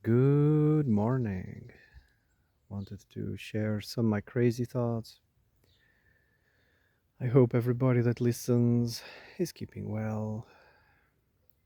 Good morning. Wanted to share some of my crazy thoughts. I hope everybody that listens is keeping well.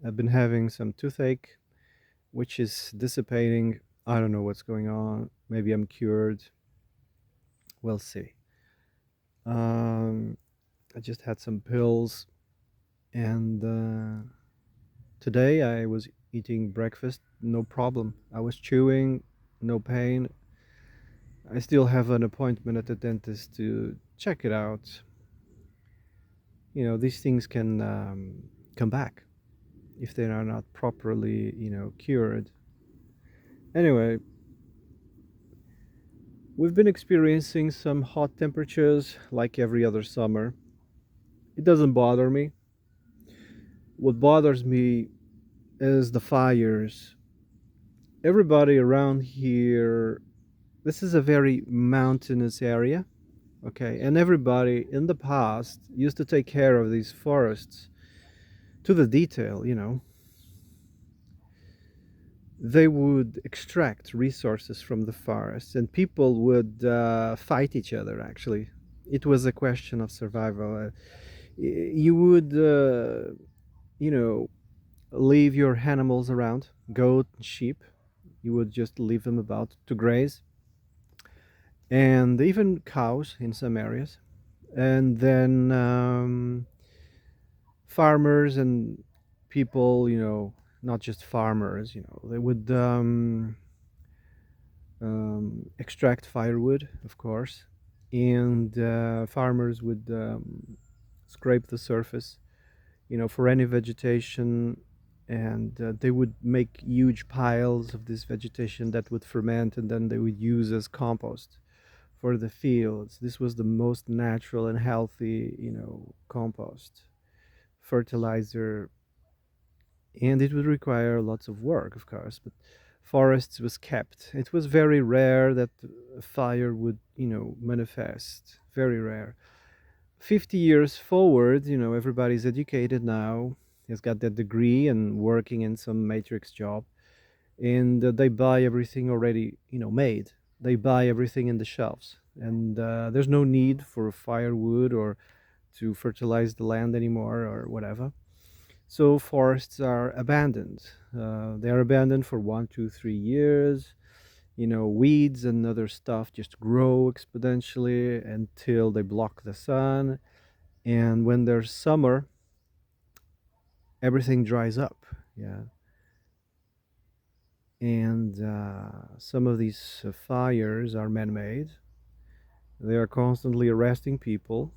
I've been having some toothache, which is dissipating. I don't know what's going on. Maybe I'm cured. We'll see. Um, I just had some pills, and today I was eating breakfast, no problem. I was chewing, no pain. I still have an appointment at the dentist to check it out. These things can come back if they are not properly cured. Anyway, we've been experiencing some hot temperatures like every other summer. It doesn't bother me. What bothers me is the fires. Everybody around here, this is a very mountainous area, okay, and everybody in the past used to take care of these forests to the detail. They would extract resources from the forest, and people would fight each other. Actually, it was a question of survival. You would, you know, leave your animals around, goat, sheep. You would just leave them about to graze, and even cows in some areas. And then farmers and people, not just farmers, they would extract firewood, of course, and farmers would scrape the surface, for any vegetation, and they would make huge piles of this vegetation that would ferment, and then they would use as compost for the fields. This was the most natural and healthy, compost, fertilizer, and it would require lots of work, of course, but forests was kept. It was very rare that a fire would, manifest. Very rare. 50 years forward, everybody's educated now, has got that degree and working in some matrix job, and they buy everything already, made. They buy everything in the shelves, and there's no need for firewood or to fertilize the land anymore or whatever. So forests are abandoned. They are abandoned for 1, 2, 3 years. Weeds and other stuff just grow exponentially until they block the sun. And when there's summer, everything dries up. Yeah. And some of these fires are man made. They are constantly arresting people,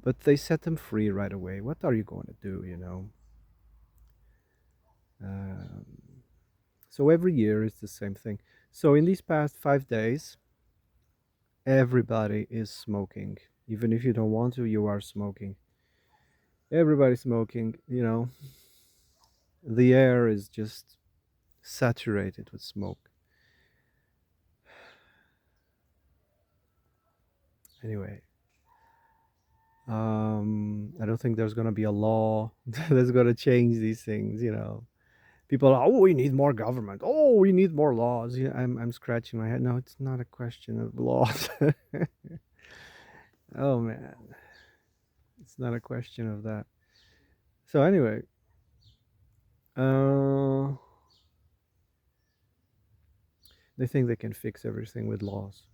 but they set them free right away. What are you going to do? Um, So every year it's the same thing. So in these past 5 days, everybody is smoking. Even if you don't want to, you are smoking. Everybody's smoking, the air is just saturated with smoke. Anyway, I don't think there's going to be a law that's going to change these things. People are, oh, we need more government. Oh, we need more laws. Yeah, I'm scratching my head. No, it's not a question of laws. Oh man, it's not a question of that. So anyway, uh, they think they can fix everything with laws.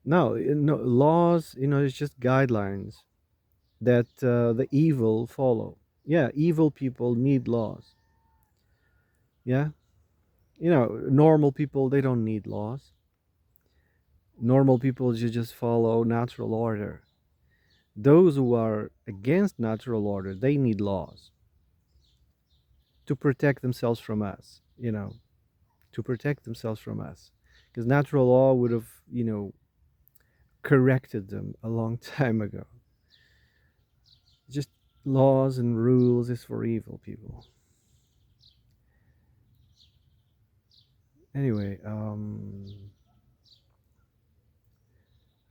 No, no laws. It's just guidelines that the evil follow. Yeah, evil people need laws. Yeah, normal people, they don't need laws. Normal people just follow natural order. Those who are against natural order, they need laws to protect themselves from us. To protect themselves from us, because natural law would have, corrected them a long time ago. Just laws and rules is for evil people. Anyway,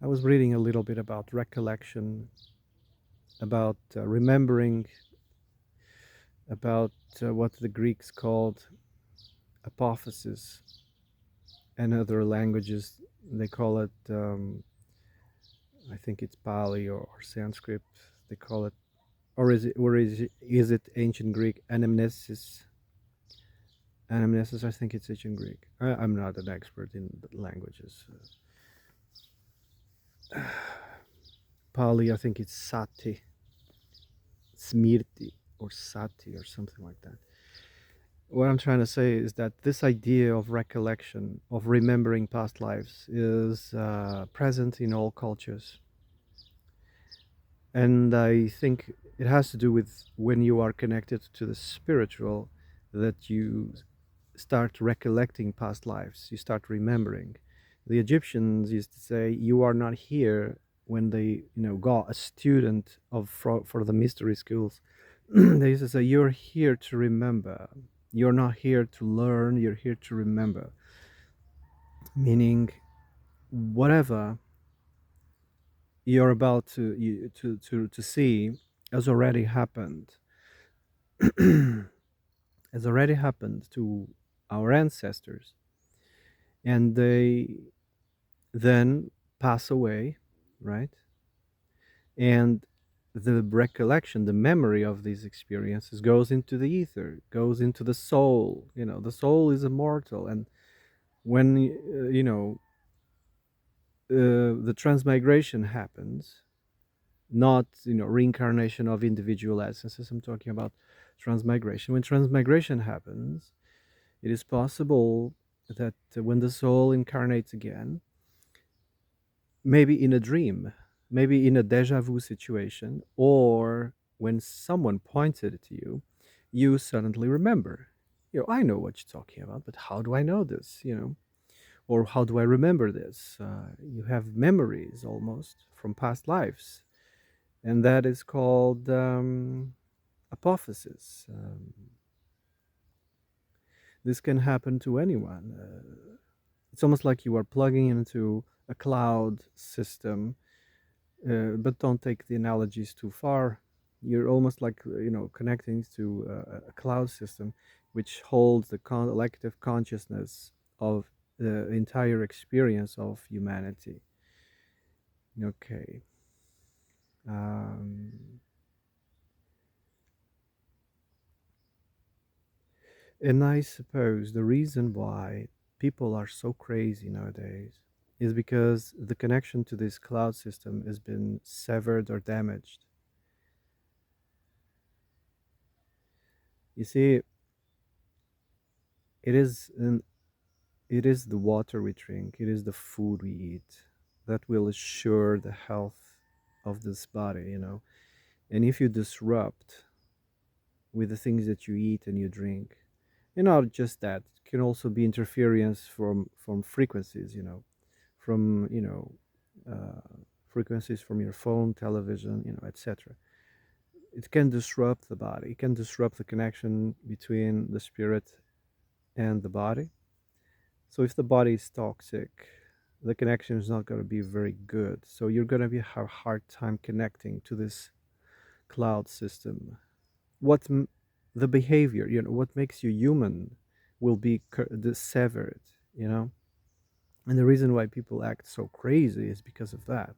I was reading a little bit about recollection, about remembering. about what the Greeks called apophysis, and other languages they call it. I think it's Pali or Sanskrit. They call it, is it ancient Greek anamnesis? Anamnesis. I think it's ancient Greek. I'm not an expert in the languages. Pali, I think it's sati, smirti, or sati, or something like that. What I'm trying to say is that this idea of recollection, of remembering past lives, is present in all cultures. And I think it has to do with when you are connected to the spiritual, that you start recollecting past lives, you start remembering. The Egyptians used to say, "You are not here." When they, got a student for the mystery schools, they used to say, "You're here to remember. You're not here to learn. You're here to remember." Meaning, whatever you're about to see has already happened. Has already happened to our ancestors, and they then pass away, right? And the recollection, the memory of these experiences goes into the ether, goes into the soul. The soul is immortal, and when the transmigration happens, not reincarnation of individual essences. I'm talking about transmigration. When transmigration happens, it is possible that when the soul incarnates again, maybe in a dream, maybe in a deja vu situation, or when someone points it to you, you suddenly remember. I know what you're talking about, but how do I know this? Or how do I remember this? You have memories almost from past lives, and that is called apophysis. This can happen to anyone. It's almost like you are plugging into a cloud system, but don't take the analogies too far. You're almost like connecting to a cloud system, which holds the collective consciousness of the entire experience of humanity. Okay. Um, and I suppose the reason why people are so crazy nowadays is because the connection to this cloud system has been severed or damaged. You see, it is an it is the water we drink, it is the food we eat that will assure the health of this body. And if you disrupt with the things that you eat and you drink, and not just that, it can also be interference from frequencies, from frequencies from your phone, television, etc. It can disrupt the body. It can disrupt the connection between the spirit and the body. So if the body is toxic, the connection is not going to be very good. So you're going to have a hard time connecting to this cloud system. What the behavior, what makes you human, will be severed. You know, and the reason why people act so crazy is because of that.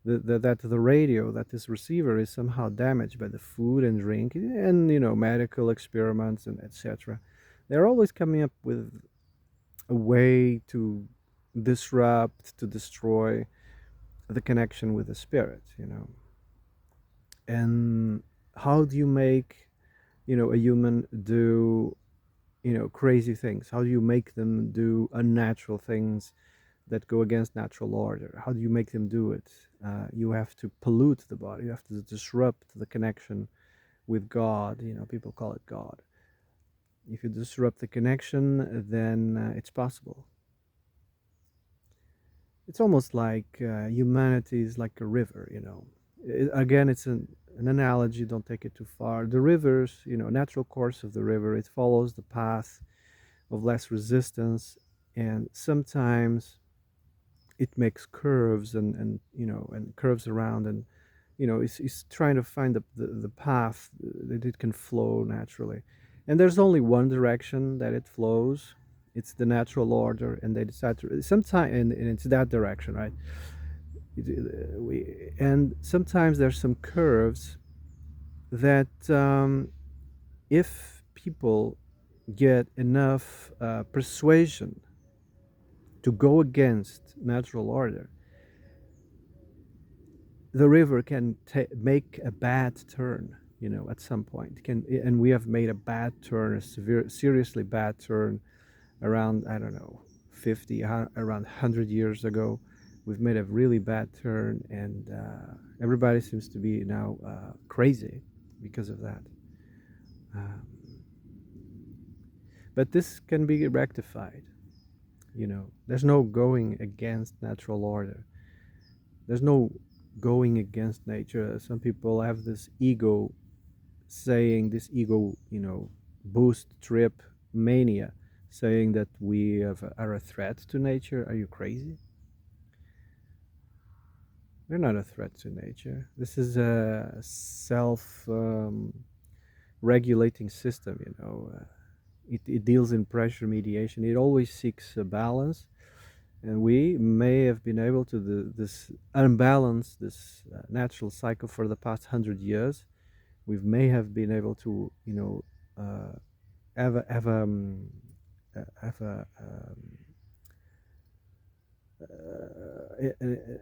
That the radio, that this receiver is somehow damaged by the food and drink and medical experiments and etc. They're always coming up with a way to disrupt, to destroy the connection with the spirit. And how do you make a human do crazy things? How do you make them do unnatural things that go against natural order? How do you make them do it? You have to pollute the body. You have to disrupt the connection with God. People call it God. If you disrupt the connection, then it's possible. It's almost like humanity is like a river. Again, it's an analogy. Don't take it too far. The rivers, natural course of the river, it follows the path of less resistance, and sometimes it makes curves and curves around, and it's trying to find the path that it can flow naturally. And there's only one direction that it flows. It's the natural order, and they decide to sometimes, and it's that direction, right? And sometimes there's some curves that, if people get enough persuasion to go against natural order, the river can make a bad turn, at some point. And we have made a bad turn, a seriously bad turn around, I don't know, 50, around 100 years ago. We've made a really bad turn, and everybody seems to be now crazy because of that. Um, but this can be rectified. There's no going against natural order. There's no going against nature. Some people have this ego, saying this ego, boost trip mania, saying that are a threat to nature. Are you crazy? We're not a threat to nature. This is a self regulating system. It deals in pressure mediation. It always seeks a balance, and we may have been able to this unbalance this natural cycle for the past 100 years. We may have been able to, uh, have a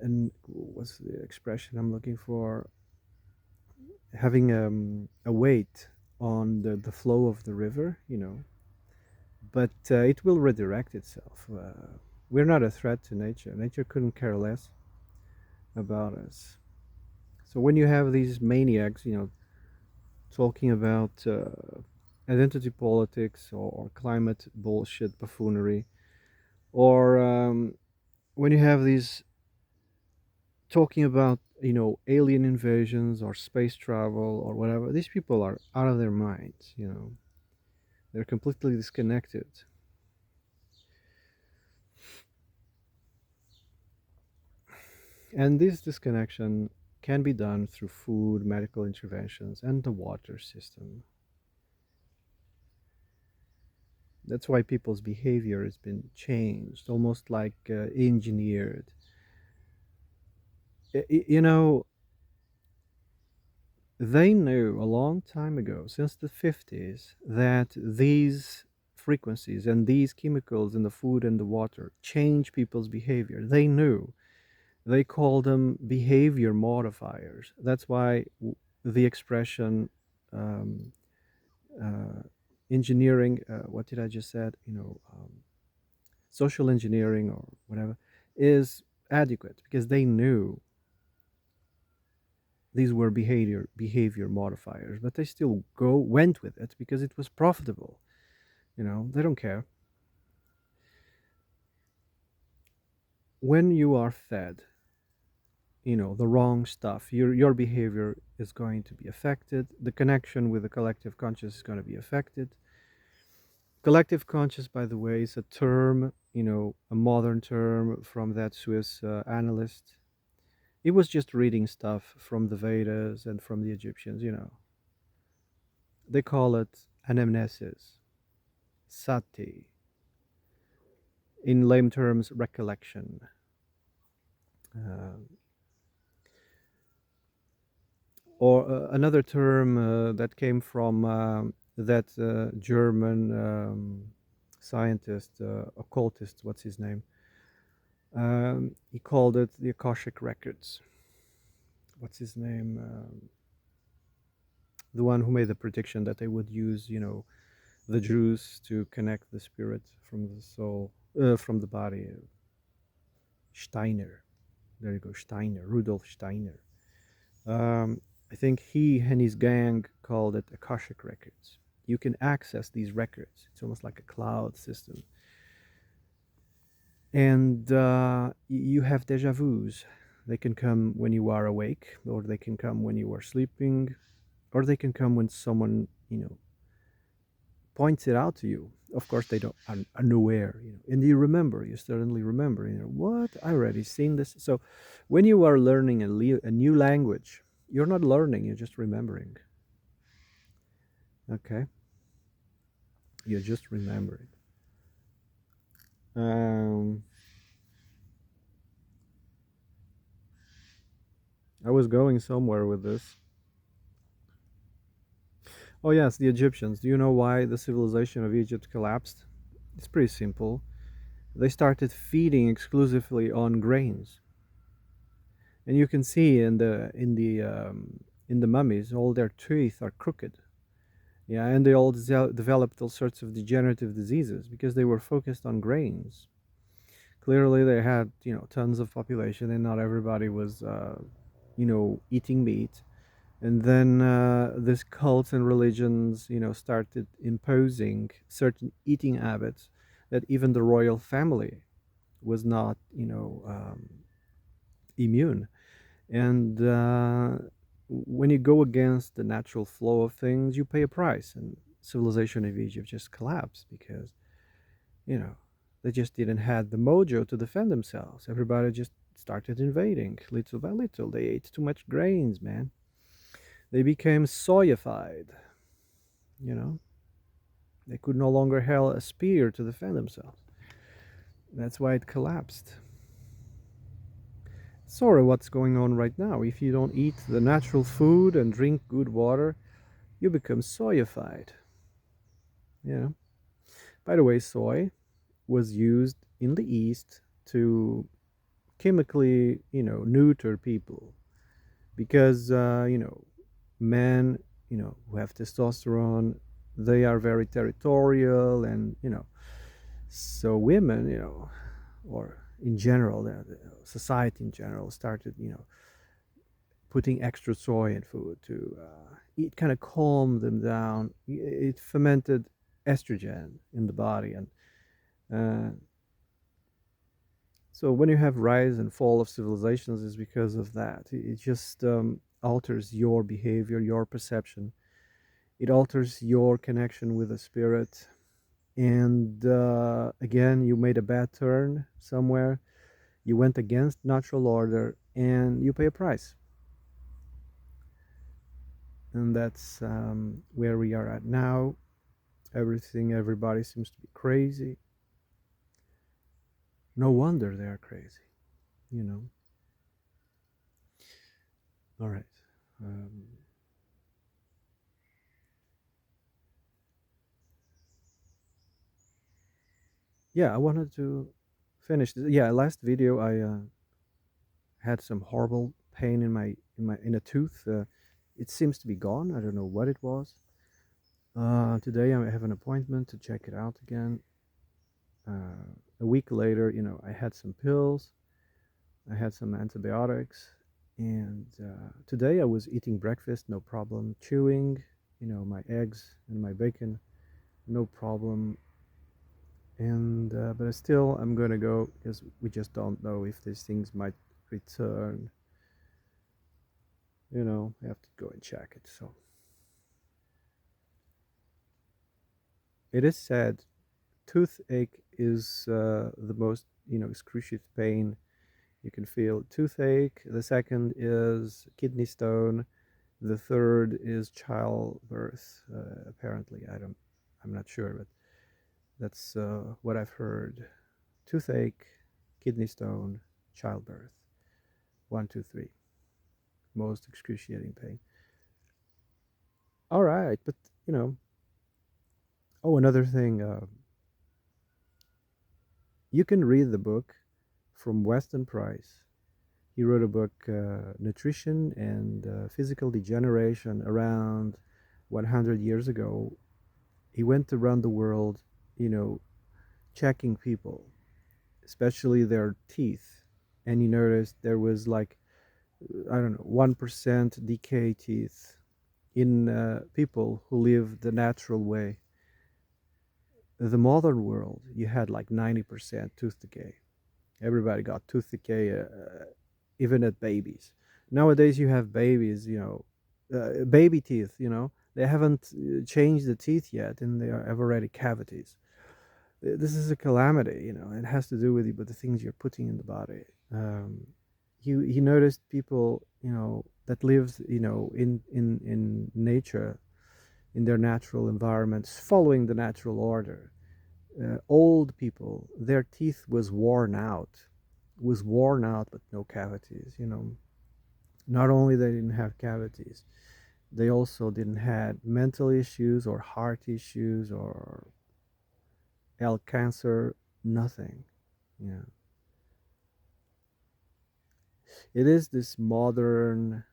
and what's the expression I'm looking for? Having a weight on the flow of the river, but it will redirect itself. We're not a threat to nature. Nature couldn't care less about us. So when you have these maniacs, talking about identity politics, or climate bullshit buffoonery, or when you have these talking about, alien invasions or space travel or whatever, these people are out of their minds. They're completely disconnected. And this disconnection can be done through food, medical interventions, and the water system. That's why people's behavior has been changed, almost like engineered. You know, they knew a long time ago, since the 50s, that these frequencies and these chemicals in the food and the water change people's behavior. They knew. They call them behavior modifiers. That's why the expression, um, uh, engineering, what did I just said? Social engineering or whatever, is adequate, because they knew these were behavior modifiers, but they still went with it because it was profitable. They don't care. When you are fed, the wrong stuff, your behavior is going to be affected. The connection with the collective conscious is going to be affected. Collective conscious, by the way, is a term, a modern term from that Swiss analyst. He was just reading stuff from the Vedas and from the Egyptians. They call it anamnesis, sati, in lame terms, recollection. Uh, or another term that came from that German scientist, occultist, what's his name? He called it the Akashic Records. What's his name? The one who made the prediction that they would use, the juice to connect the spirit from the soul, from the body. Steiner. There you go, Steiner, Rudolf Steiner. I think he and his gang called it Akashic Records. You can access these records. It's almost like a cloud system. And you have deja vus. They can come when you are awake, or they can come when you are sleeping, or they can come when someone, points it out to you. Of course, they don't are unaware, and you remember. You suddenly remember. What, I already seen this. So, when you are learning a new language, You're not learning, you're just remembering. Okay? You're just remembering. Um, I was going somewhere with this. Oh, yes, the Egyptians. Do you know why the civilization of Egypt collapsed? It's pretty simple. They started feeding exclusively on grains. And you can see in the mummies, all their teeth are crooked. Yeah, and they all developed all sorts of degenerative diseases because they were focused on grains. Clearly, they had tons of population, and not everybody was eating meat. And then this cults and religions started imposing certain eating habits that even the royal family was not immune. And when you go against the natural flow of things, you pay a price. And civilization of Egypt just collapsed because you know they just didn't have the mojo to defend themselves. Everybody just started invading little by little. They ate too much grains, man. They became soyified. You know, they could no longer hold a spear to defend themselves. That's why it collapsed. Sort of what's going on right now. If you don't eat the natural food and drink good water, you become soyified. Yeah. By the way, soy was used in the East to chemically, neuter people because, men, who have testosterone, they are very territorial, and so women, or in general, the society in general started, putting extra soy in food to it kind of calmed them down. It fermented estrogen in the body, and uh, so when you have rise and fall of civilizations, is because of that. It just alters your behavior, your perception. It alters your connection with the spirit. And again, you made a bad turn somewhere. You went against natural order, and you pay a price. And that's where we are at now. Everybody seems to be crazy. No wonder they are crazy, you know. All right. Um, yeah, I wanted to finish. Yeah, last video I had some horrible pain in a tooth. It seems to be gone. I don't know what it was. Today I have an appointment to check it out again. A week later, I had some pills. I had some antibiotics, and today I was eating breakfast, no problem. Chewing, my eggs and my bacon, no problem. And but still, I'm gonna go because we just don't know if these things might return. I have to go and check it. So it is said toothache is the most excruciating pain you can feel. Toothache. The second is kidney stone. The third is childbirth. Apparently, I'm not sure, but that's what I've heard. Toothache, kidney stone, childbirth. One, two, three. Most excruciating pain. All right, but you know. Oh, another thing. You can read the book from Weston Price. He wrote a book, Nutrition and Physical Degeneration, around 100 years ago. He went around the world, you know, checking people, especially their teeth. And he noticed there was like, I don't know, 1% decay teeth in people who live the natural way. The modern world, you had like 90% tooth decay. Everybody got tooth decay, even at babies. Nowadays, you have babies, baby teeth, they haven't changed the teeth yet, and they have already cavities. This is a calamity, it has to do with the things you're putting in the body. He noticed people, that lives, in nature, in their natural environments, following the natural order. Old people, their teeth was worn out, but no cavities. Not only they didn't have cavities, they also didn't had mental issues or heart issues or cancer, nothing. Yeah, it is this modern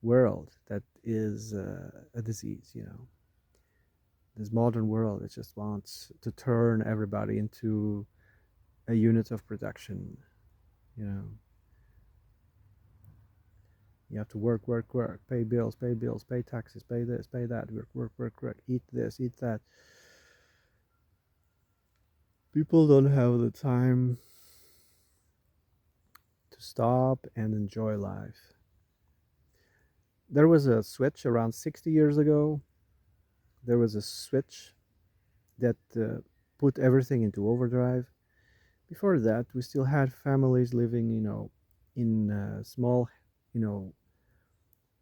world that is a disease. This modern world, it just wants to turn everybody into a unit of production. You know, you have to work, work, work, pay bills, pay taxes, pay this, pay that, work, work, work, work, eat this, eat that. People don't have the time to stop and enjoy life. There was a switch around 60 years ago. There was a switch that put everything into overdrive. Before that, we still had families living, in small, you know,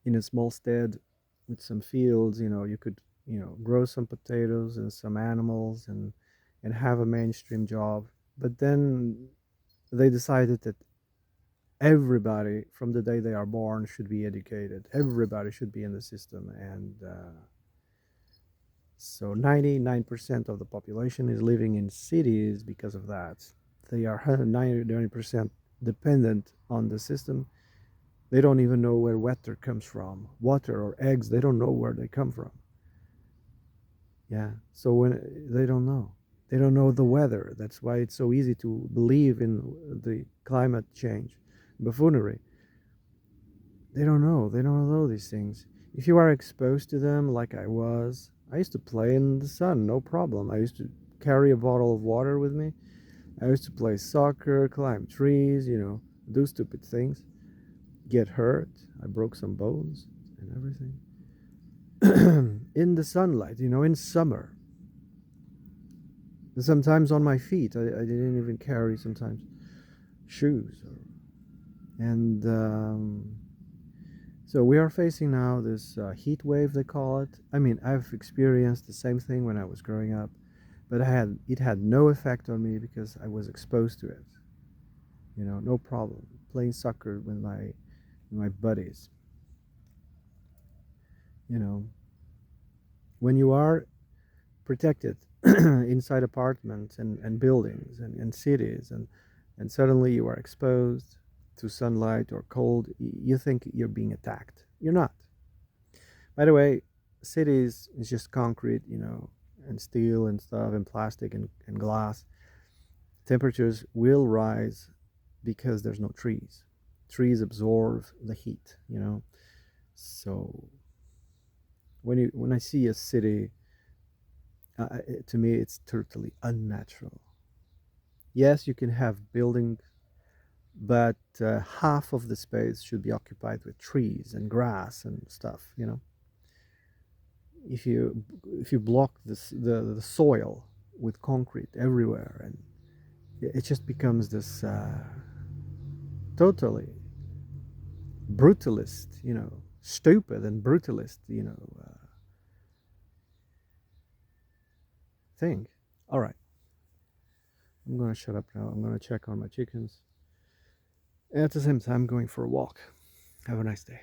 in a small stead with some fields. You could, grow some potatoes and some animals and have a mainstream job. But then they decided that everybody from the day they are born should be educated. Everybody should be in the system, and so 99% of the population is living in cities because of that. They are 99% dependent on the system. They don't even know where water comes from. Water or eggs, they don't know where they come from. Yeah. So when they don't know the weather. That's why it's so easy to believe in the climate change buffoonery. They don't know. They don't know these things. If you are exposed to them, like I used to play in the sun, no problem. I used to carry a bottle of water with me. I used to play soccer, climb trees, do stupid things, get hurt. I broke some bones and everything. In the sunlight, in summer. Sometimes on my feet, I didn't even carry sometimes shoes. And so we are facing now this heat wave, they call it. I mean, I've experienced the same thing when I was growing up, but it had no effect on me because I was exposed to it. No problem. Playing soccer with my buddies. You know, when you are protected inside apartments and buildings and cities, and suddenly you are exposed to sunlight or cold, you think you're being attacked. You're not. By the way, cities is just concrete, and steel and stuff and plastic and glass. Temperatures will rise because there's no trees. Trees absorb the heat. So when I see a city, to me it's totally unnatural. Yes, you can have buildings, but half of the space should be occupied with trees and grass and stuff. If you block the soil with concrete everywhere, and it just becomes this totally brutalist, stupid and brutalist, thing. All right, I'm gonna shut up now. I'm gonna check on my chickens, and at the same time going for a walk. Have a nice day.